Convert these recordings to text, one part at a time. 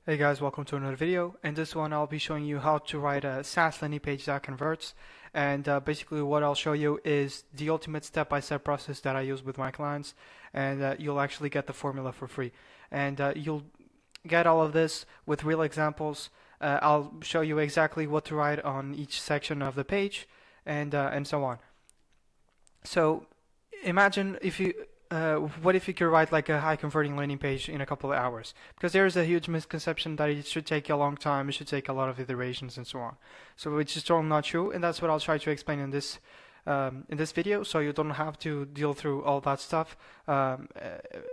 Hey guys, welcome to another video. In this one, I'll be showing you how to write a SaaS landing page that converts. And basically, what I'll show you is the ultimate step-by-step process that I use with my clients, and you'll actually get the formula for free. And you'll get all of this with real examples. I'll show you exactly what to write on each section of the page, and so on. So imagine if you what if you could write like a high converting landing page in a couple of hours? Because there is a huge misconception that it should take a long time, it should take a lot of iterations and so on. So it's just all not true, and that's what I'll try to explain in this video, so you don't have to deal through all that stuff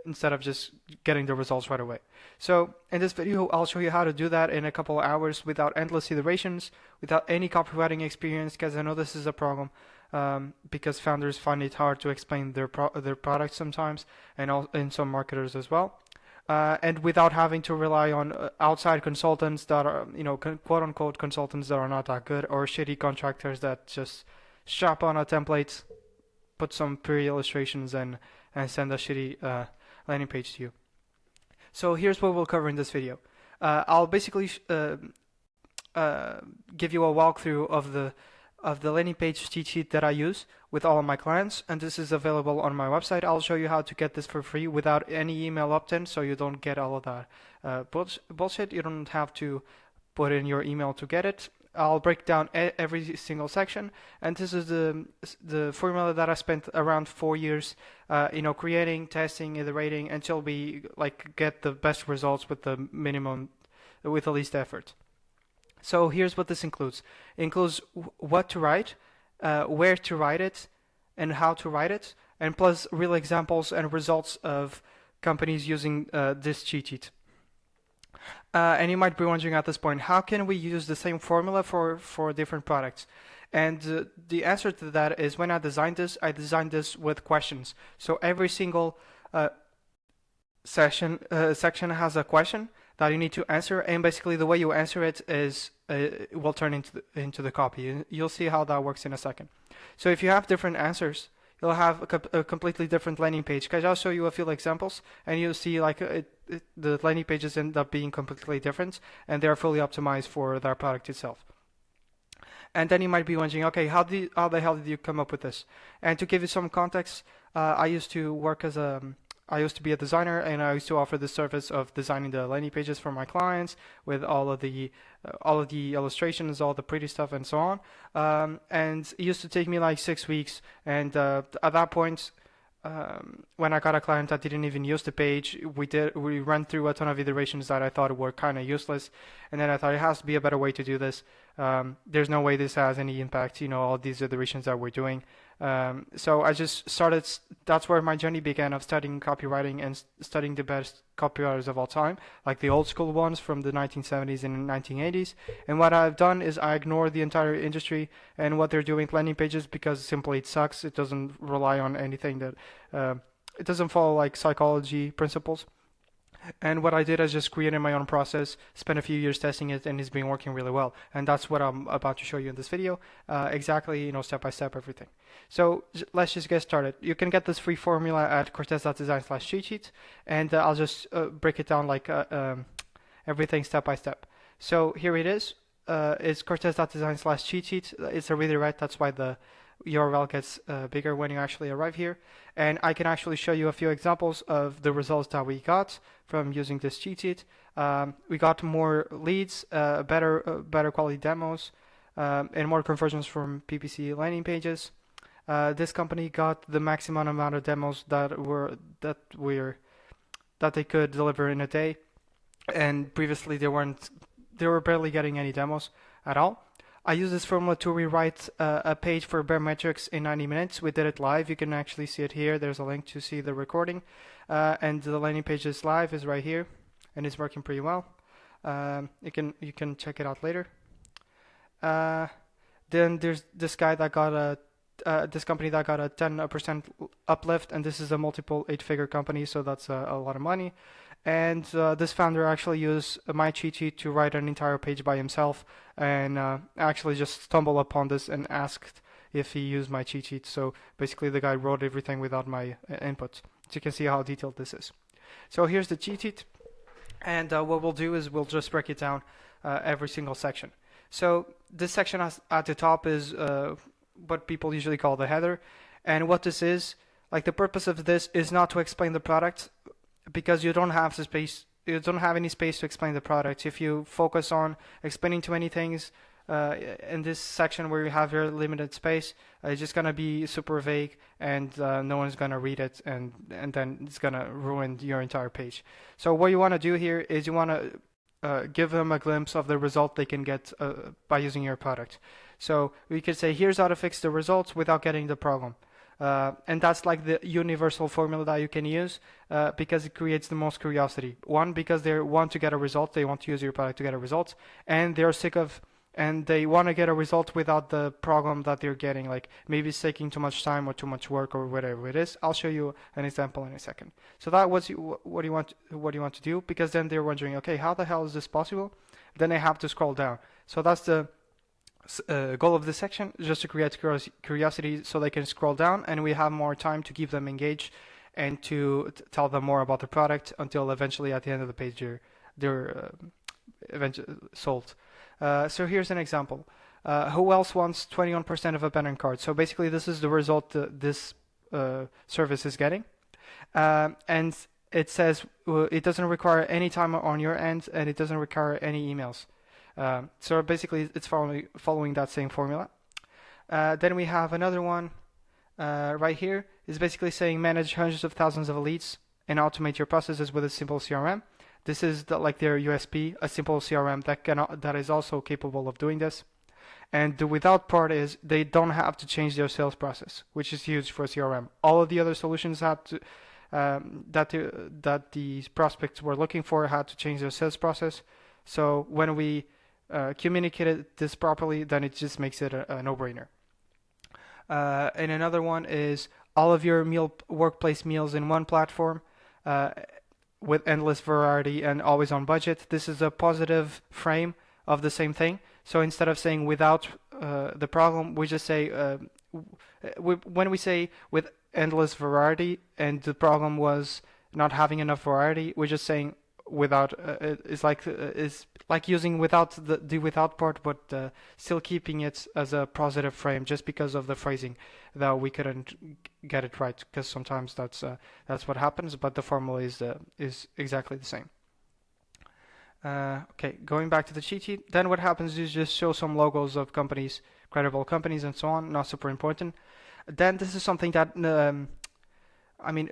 instead of just getting the results right away. So in this video, I'll show you how to do that in a couple of hours without endless iterations, without any copywriting experience, because I know this is a problem. Because founders find it hard to explain their products sometimes, and some marketers as well, and without having to rely on outside consultants that are, quote unquote consultants that are not that good, or shitty contractors that just strap on a template, put some pretty illustrations, and send a shitty landing page to you. So here's what we'll cover in this video. I'll basically give you a walkthrough of the landing page cheat sheet that I use with all of my clients, and this is available on my website. I'll show you how to get this for free without any email opt-in, so you don't get all of that bullshit. You don't have to put in your email to get it. I'll break down every single section, and this is the formula that I spent around 4 years, creating, testing, iterating until we get the best results with the least effort. So here's what this includes. It includes what to write, where to write it, and how to write it, and plus real examples and results of companies using this cheat sheet. And you might be wondering at this point, how can we use the same formula for different products? And the answer to that is, when I designed this with questions. So every single section has a question that you need to answer, and basically the way you answer it is it will turn into the copy. You'll see how that works in a second. So if you have different answers, you'll have a completely different landing page. Because I'll show you a few examples, and you'll see the landing pages end up being completely different, and they're fully optimized for their product itself. And then you might be wondering, okay, how the hell did you come up with this? And to give you some context, I used to be a designer, and I used to offer the service of designing the landing pages for my clients with all of the illustrations, all the pretty stuff, and so on. And it used to take me like 6 weeks. And at that point, when I got a client that didn't even use the page, we ran through a ton of iterations that I thought were kind of useless. And then I thought, it has to be a better way to do this. There's no way this has any impact, all these iterations that we're doing. So I just started. That's where my journey began, of studying copywriting and studying the best copywriters of all time, like the old school ones from the 1970s and 1980s. And what I've done is I ignore the entire industry and what they're doing with landing pages, because simply it sucks. It doesn't rely on anything that it doesn't follow like psychology principles. And what I did is just created my own process, spent a few years testing it, and it's been working really well. And that's what I'm about to show you in this video, exactly, step by step, everything. So let's just get started. You can get this free formula at cortez.design/cheat sheet, and I'll just break it down everything step by step. So here it is. It's cortez.design/cheat sheet. It's a redirect. That's why the URL gets bigger when you actually arrive here. And I can actually show you a few examples of the results that we got from using this cheat sheet. We got more leads, better quality demos, and more conversions from PPC landing pages. This company got the maximum amount of demos that they could deliver in a day, and previously they were barely getting any demos at all. I use this formula to rewrite a page for Baremetrics in 90 minutes. We did it live. You can actually see it here. There's a link to see the recording. And the landing page is live, is right here, and it's working pretty well. You can check it out later. Then there's this guy that got this company that got a 10% uplift, and this is a multiple 8-figure company, so that's a lot of money. And this founder actually used my cheat sheet to write an entire page by himself, and actually just stumbled upon this and asked if he used my cheat sheet. So basically the guy wrote everything without my input. So you can see how detailed this is. So here's the cheat sheet. And what we'll do is we'll just break it down every single section. So this section at the top is what people usually call the header. And what this is, like the purpose of this is not to explain the product, because you don't have the space, you don't have any space to explain the product. If you focus on explaining too many things in this section where you have very limited space, it's just gonna be super vague, and no one's gonna read it, and then it's gonna ruin your entire page. So what you want to do here is you want to give them a glimpse of the result they can get by using your product. So we could say, here's how to fix the results without getting the problem. And that's like the universal formula that you can use because it creates the most curiosity. One, because they want to get a result, they want to use your product to get a result, and they're sick of, and they want to get a result without the problem that they're getting, like maybe it's taking too much time or too much work or whatever it is. I'll show you an example in a second. So that was what you want to do, because then they're wondering, okay, how the hell is this possible? Then they have to scroll down. So that's the goal of this section, just to create curiosity so they can scroll down, and we have more time to keep them engaged and to tell them more about the product until eventually at the end of the page they're eventually sold. So here's an example. Who else wants 21% of abandoned cards? So basically this is the result this service is getting. And it says it doesn't require any time on your end, and it doesn't require any emails. So basically it's following that same formula. Then we have another one right here. Is basically saying manage hundreds of thousands of leads and automate your processes with a simple CRM. This is like their USP, a simple CRM that is also capable of doing this. And the without part is they don't have to change their sales process, which is huge for CRM. All of the other solutions had to that the prospects were looking for had to change their sales process. So when we communicated this properly, then it just makes it a no-brainer. And another one is all of your workplace meals in one platform with endless variety and always on budget. This is a positive frame of the same thing. So instead of saying without the problem, we just say when we say with endless variety and the problem was not having enough variety, we're just saying without. It's like using without the without part, but still keeping it as a positive frame, just because of the phrasing that we couldn't get it right, because sometimes that's what happens, but the formula is exactly the same. Okay, going back to the cheat sheet, then what happens is just show some logos of companies, credible companies and so on, not super important. Then this is something that I mean,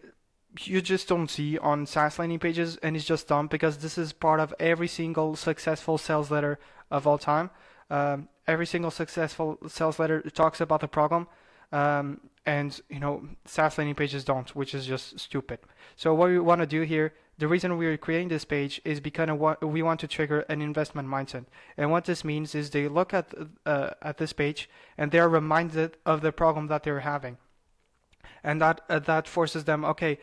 you just don't see on SaaS landing pages, and it's just dumb because this is part of every single successful sales letter of all time. Every single successful sales letter talks about the problem, and SaaS landing pages don't, which is just stupid. So what we want to do here, the reason we're creating this page is because we want to trigger an investment mindset. And what this means is they look at this page and they're reminded of the problem that they're having, and that forces them, okay,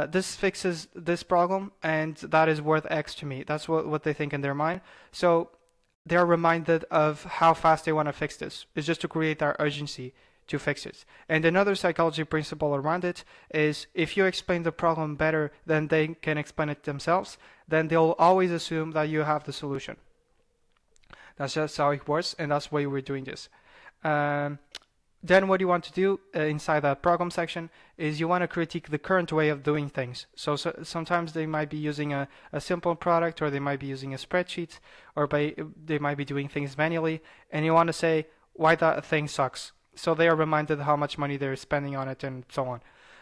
this fixes this problem, and that is worth X to me. That's what they think in their mind. So they're reminded of how fast they want to fix this. It's just to create that urgency to fix it. And another psychology principle around it is if you explain the problem better than they can explain it themselves, then they'll always assume that you have the solution. That's just how it works, and that's why we're doing this. Then what you want to do inside that problem section is you want to critique the current way of doing things. So sometimes they might be using a simple product, or they might be using a spreadsheet, or they might be doing things manually, and you want to say why that thing sucks. So they are reminded how much money they're spending on it and so on.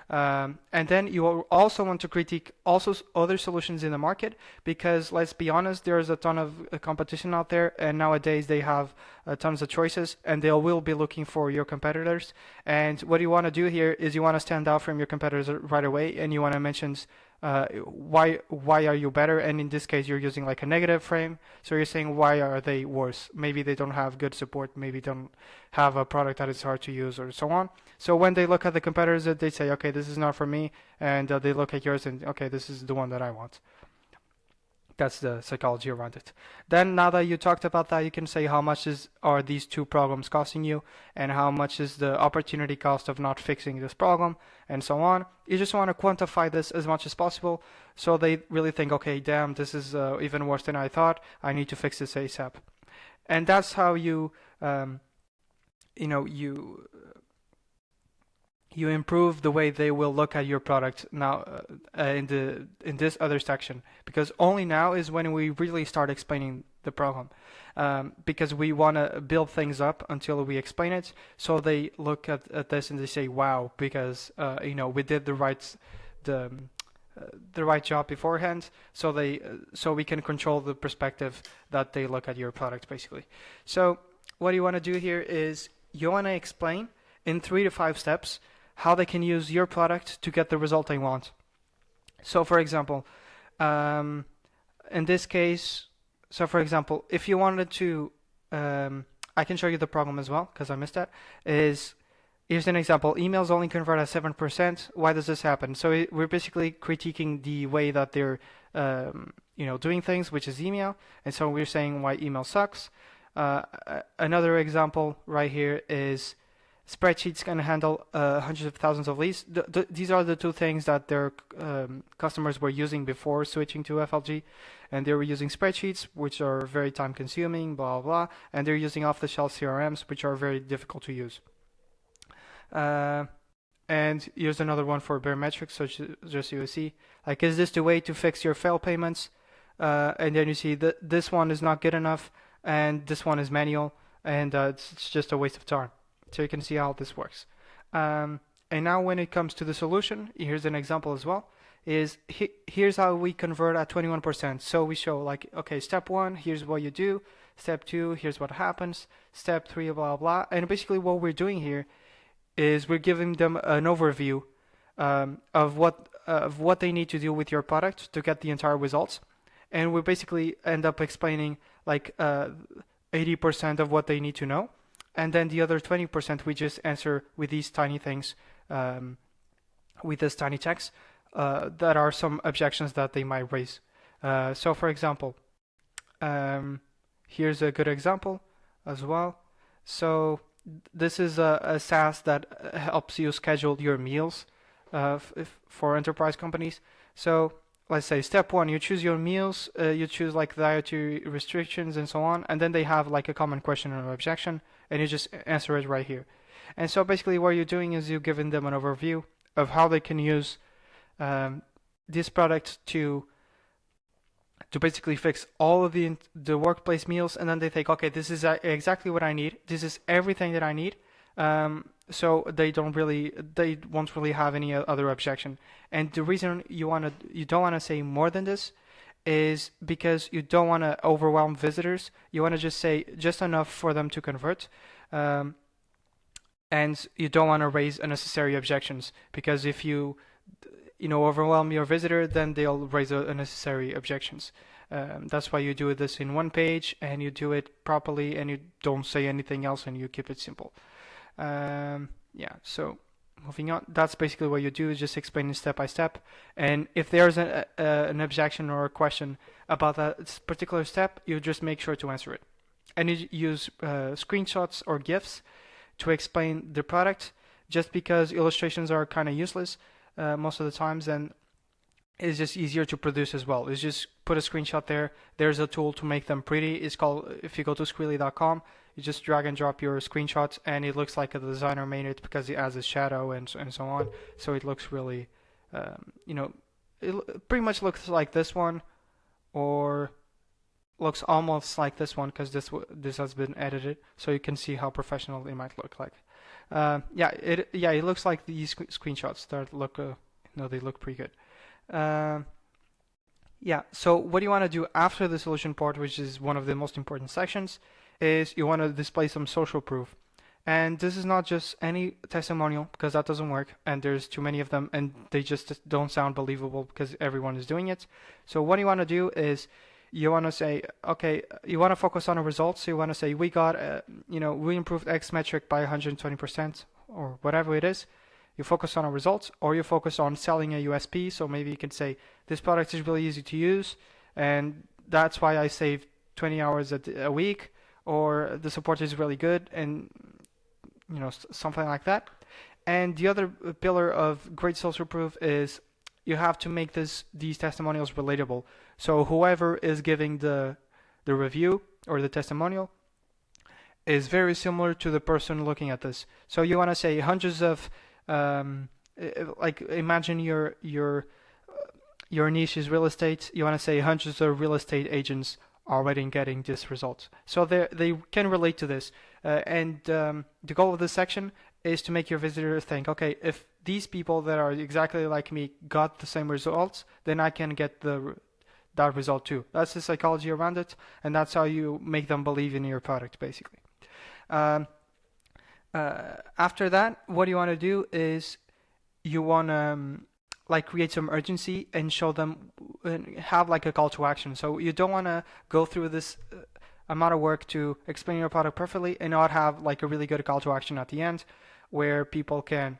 And then you also want to critique also other solutions in the market, because let's be honest, there's a ton of competition out there, and nowadays they have tons of choices, and they will be looking for your competitors. And what you want to do here is you want to stand out from your competitors right away, and you want to mention why are you better, and in this case you're using like a negative frame, so you're saying why are they worse. Maybe they don't have good support, maybe don't have a product that is hard to use, or so on. So when they look at the competitors, they say, okay, this is not for me, and they look at yours and okay, this is the one that I want. That's the psychology around it. Then now that you talked about that, you can say how much are these two problems costing you, and how much is the opportunity cost of not fixing this problem, and so on. You just want to quantify this as much as possible, so they really think, okay, damn, this is even worse than I thought. I need to fix this ASAP. And that's how you, you know, you improve the way they will look at your product now in this other section, because only now is when we really start explaining the problem, because we want to build things up until we explain it, so they look at this and they say wow, because we did the right job beforehand, so we can control the perspective that they look at your product, basically. So what you want to do here is you want to explain in 3 to 5 steps how they can use your product to get the result they want. So for example, in this case, if you wanted to, I can show you the problem as well, because I missed that, here's an example. Emails only convert at 7%. Why does this happen? So we're basically critiquing the way that they're doing things, which is email. And so we're saying why email sucks. Another example right here is spreadsheets can handle hundreds of thousands of leads. These are the two things that their customers were using before switching to FLG, and they were using spreadsheets, which are very time consuming, blah, blah, and they're using off-the-shelf CRMs, which are very difficult to use. And here's another one for barometrics, so just so you see, like, is this the way to fix your fail payments? And then you see that this one is not good enough, and this one is manual, and it's just a waste of time. So you can see how this works. And now when it comes to the solution, here's an example as well, here's how we convert at 21%. So we show like, okay, step 1, here's what you do. Step 2, here's what happens. Step 3, blah, blah. And basically what we're doing here is we're giving them an overview of what they need to do with your product to get the entire results. And we basically end up explaining like 80% of what they need to know. And then the other 20% we just answer with these tiny things, with this tiny text, that are some objections that they might raise. So for example, here's a good example as well. So this is a SaaS that helps you schedule your meals for enterprise companies. So let's say step 1, you choose your meals, you choose like dietary restrictions and so on, and then they have like a common question or objection, and you just answer it right here. And so basically what you're doing is you're giving them an overview of how they can use this product to basically fix all of the workplace meals, and then they think, okay, this is exactly what I need. This is everything that I need. So they won't really have any other objection. And the reason you don't want to say more than this is because you don't want to overwhelm visitors. You want to just say just enough for them to convert. And you don't want to raise unnecessary objections, because if you overwhelm your visitor, then they'll raise unnecessary objections. That's why you do this in one page, and you do it properly, and you don't say anything else, and you keep it simple. So moving on, that's basically what you do, is just explaining step by step. And if there's an objection or a question about that particular step, you just make sure to answer it. And you use screenshots or GIFs to explain the product, just because illustrations are kind of useless most of the times, and it's just easier to produce as well. It's just put a screenshot there. There's a tool to make them pretty. It's called, if you go to Skrill.com, you just drag and drop your screenshots, and it looks like a designer made it, because it has a shadow and so on. So it looks really, it pretty much looks like this one, or looks almost like this one, because this has been edited, so you can see how professional it might look like. It looks like these screenshots that look, they look pretty good. So what you want to do after the solution part, which is one of the most important sections, is you want to display some social proof. And this is not just any testimonial, because that doesn't work, and there's too many of them, and they just don't sound believable because everyone is doing it. So what you want to do is you want to say, okay, you want to focus on the results. So you want to say, we got, we improved X metric by 120%, or whatever it is. You focus on our results, or you focus on selling a USP. So maybe you can say, this product is really easy to use. and that's why I save 20 hours a week, or the support is really good, and something like that. And the other pillar of great social proof is you have to make these testimonials relatable. So whoever is giving the review or the testimonial is very similar to the person looking at this. So you want to say hundreds of like imagine your niche is real estate. You want to say hundreds of real estate agents already getting this result. So they can relate to this. And the goal of this section is to make your visitor think, okay, if these people that are exactly like me got the same results, then I can get that result too. That's the psychology around it, and that's how you make them believe in your product, basically. After that, what you want to do is you want to like create some urgency and show them, have like a call to action. So you don't want to go through this amount of work to explain your product perfectly and not have like a really good call to action at the end, where people can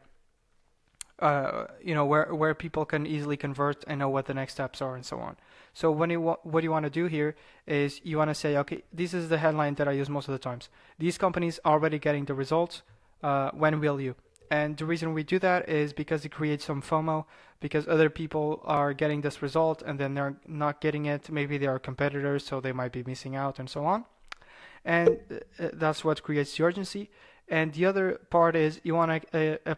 where people can easily convert and know what the next steps are and so on. So what you want to do here is you want to say, okay, this is the headline that I use most of the times. These companies are already getting the results. When will you? And the reason we do that is because it creates some FOMO, because other people are getting this result and then they're not getting it. Maybe they are competitors, so they might be missing out and so on. And that's what creates the urgency. And the other part is you want to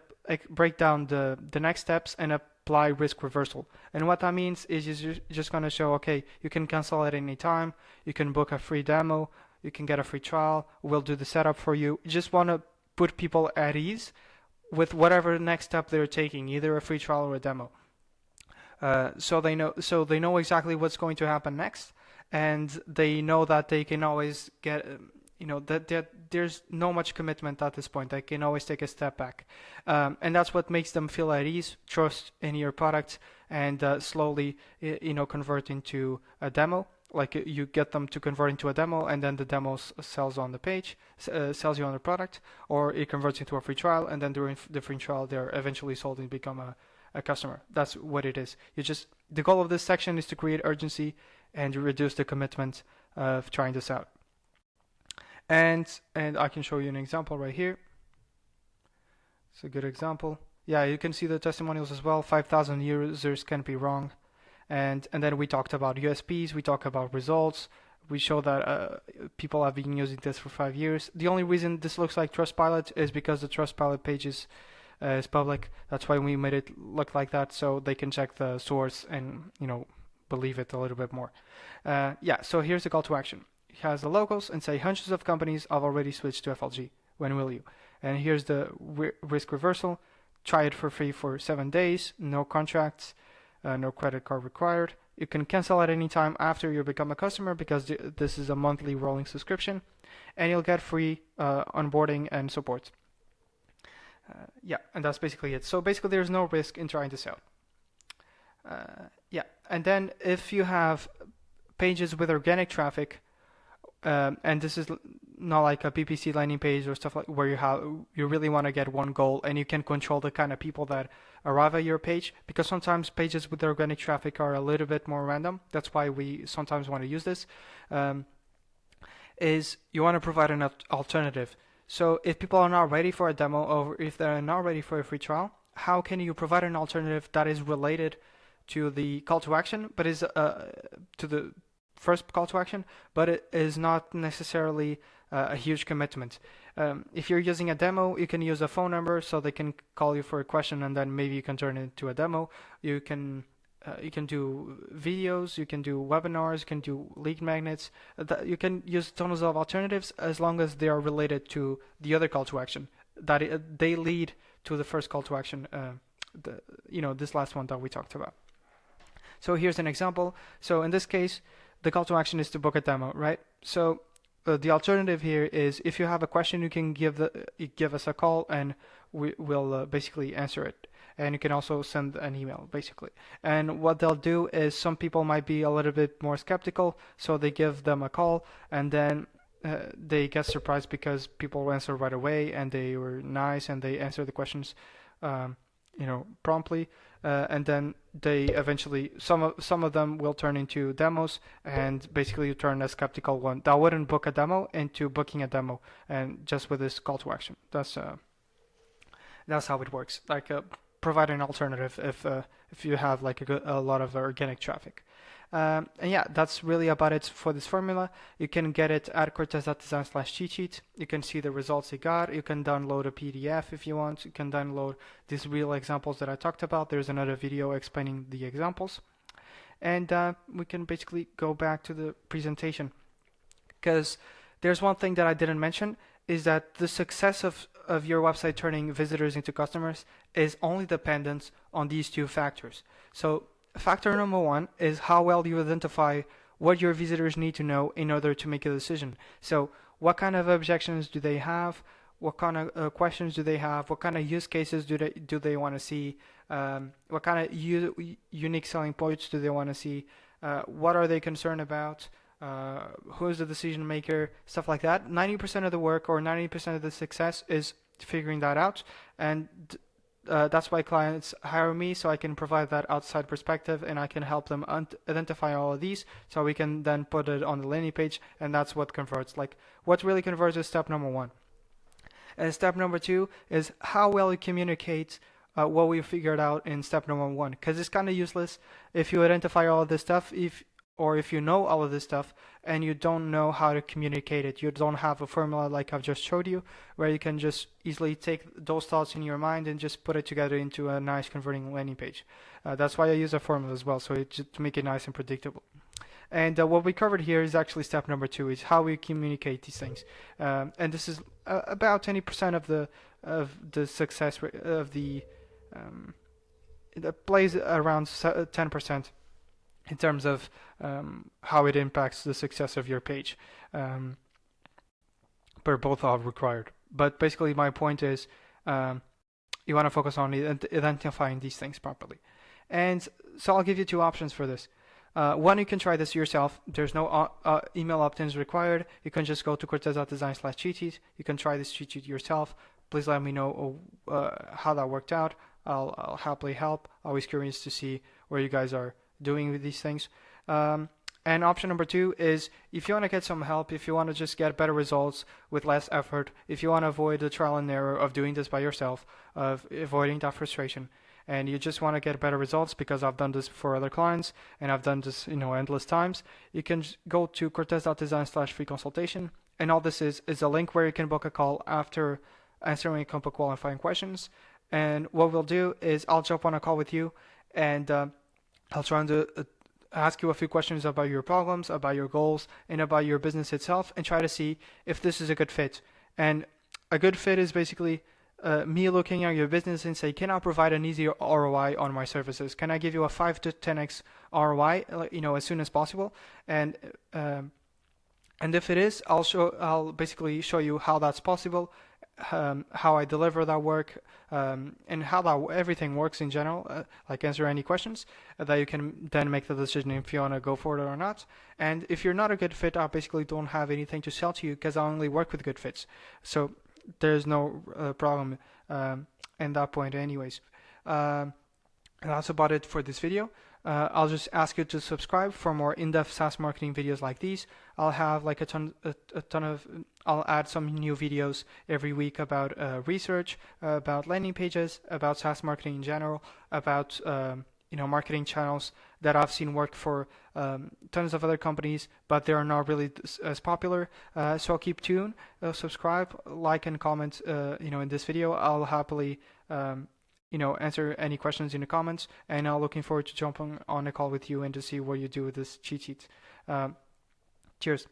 break down the next steps and apply risk reversal. And what that means is you're just going to show, okay, you can cancel at any time. You can book a free demo. You can get a free trial. We'll do the setup for you. You just want to put people at ease with whatever next step they're taking, either a free trial or a demo. So they know exactly what's going to happen next, and they know that they can always get, that there's no much commitment at this point. They can always take a step back, and that's what makes them feel at ease, trust in your product, and slowly, convert into a demo. Like you get them to convert into a demo, and then the demo sells on the page, sells you on the product, or it converts into a free trial, and then during the free trial, they're eventually sold and become a customer. That's what it is. The goal of this section is to create urgency and reduce the commitment of trying this out. And I can show you an example right here. It's a good example. Yeah, you can see the testimonials as well. 5,000 users can't be wrong. And then we talked about USPs, we talked about results, we show that people have been using this for 5 years. The only reason this looks like Trustpilot is because the Trustpilot page is public. That's why we made it look like that, so they can check the source and believe it a little bit more. So here's the call to action. It has the logos and say hundreds of companies have already switched to FLG. When will you? And here's the risk reversal. Try it for free for 7 days, no contracts. No credit card required. You can cancel at any time after you become a customer because this is a monthly rolling subscription, and you'll get free onboarding and support. And that's basically it. So basically there's no risk in trying this out. And then if you have pages with organic traffic, and this is not like a PPC landing page or stuff like where you really want to get one goal and you can control the kind of people that arrive at your page, because sometimes pages with organic traffic are a little bit more random. That's why we sometimes want to use this. Is you want to provide an alternative. So if people are not ready for a demo or if they're not ready for a free trial, how can you provide an alternative that is related to the call to action, but is to the first call to action, but it is not necessarily a huge commitment. If you're using a demo, you can use a phone number so they can call you for a question, and then maybe you can turn it into a demo. You can do videos, you can do webinars, you can do lead magnets. You can use tons of alternatives as long as they are related to the other call to action. That they lead to the first call to action. This last one that we talked about. So here's an example. So in this case, the call to action is to book a demo, right? So the alternative here is if you have a question, you can give us a call and we will basically answer it. And you can also send an email, basically. And what they'll do is some people might be a little bit more skeptical, so they give them a call, and then they get surprised because people answer right away and they were nice and they answer the questions promptly, and then they eventually some of them will turn into demos, and basically you turn a skeptical one that wouldn't book a demo into booking a demo, and just with this call to action. That's how it works. Like provide an alternative if you have like a lot of organic traffic. And yeah, that's really about it for this formula. You can get it at cortez.design/cheat sheet. You can see the results you got. You can download a PDF if you want. You can download these real examples that I talked about. There's another video explaining the examples. And we can basically go back to the presentation. Because there's one thing that I didn't mention, is that the success of your website turning visitors into customers is only dependent on these two factors. So factor number one is how well you identify what your visitors need to know in order to make a decision. So what kind of objections do they have? What kind of questions do they have? What kind of use cases do they want to see? What kind of unique selling points do they want to see? What are they concerned about? Who's the decision maker? Stuff like that. 90% of the work or 90% of the success is figuring that out, and that's why clients hire me, so I can provide that outside perspective and I can help them identify all of these, so we can then put it on the landing page, and that's what converts. Like what really converts is step number one. And step number two is how well you communicate what we figured out in step number one, because it's kind of useless if you identify all of this stuff if you know all of this stuff and you don't know how to communicate it. You don't have a formula like I've just showed you, where you can just easily take those thoughts in your mind and just put it together into a nice converting landing page. That's why I use a formula as well, so to make it nice and predictable. And what we covered here is actually step number two, is how we communicate these things. And this is about 20% of the success rate of the it plays around 10% in terms of how it impacts the success of your page. But both are required. But basically my point is you want to focus on identifying these things properly. And so I'll give you two options for this. One, you can try this yourself. There's no email opt-ins required. You can just go to cortez.design/cheat sheet. You can try this cheat sheet yourself. Please let me know how that worked out. I'll happily help. Always curious to see where you guys are doing with these things. And option number two is if you want to get some help, if you want to just get better results with less effort, if you want to avoid the trial and error of doing this by yourself, of avoiding that frustration, and you just want to get better results, because I've done this for other clients and I've done this endless times, you can go to cortez.design/free consultation, and all this is a link where you can book a call after answering a couple qualifying questions. And what we'll do is I'll jump on a call with you, and I'll try to ask you a few questions about your problems, about your goals, and about your business itself, and try to see if this is a good fit. And a good fit is basically me looking at your business and say, can I provide an easier ROI on my services? Can I give you a 5 to 10x ROI, as soon as possible? And if it is, I'll basically show you how that's possible, how I deliver that work, and how everything works in general, like answer any questions that you can then make the decision if you want to go for it or not. And if you're not a good fit, I basically don't have anything to sell to you, because I only work with good fits. So there's no problem in that point anyways. And that's about it for this video. I'll just ask you to subscribe for more in-depth SaaS marketing videos like these. I'll have like I'll add some new videos every week about research, about landing pages, about SaaS marketing in general, about marketing channels that I've seen work for tons of other companies, but they are not really as popular. So I'll keep tuned, subscribe, like, and comment. In this video, I'll happily answer any questions in the comments, and I'm looking forward to jumping on a call with you and to see what you do with this cheat sheet. Cheers.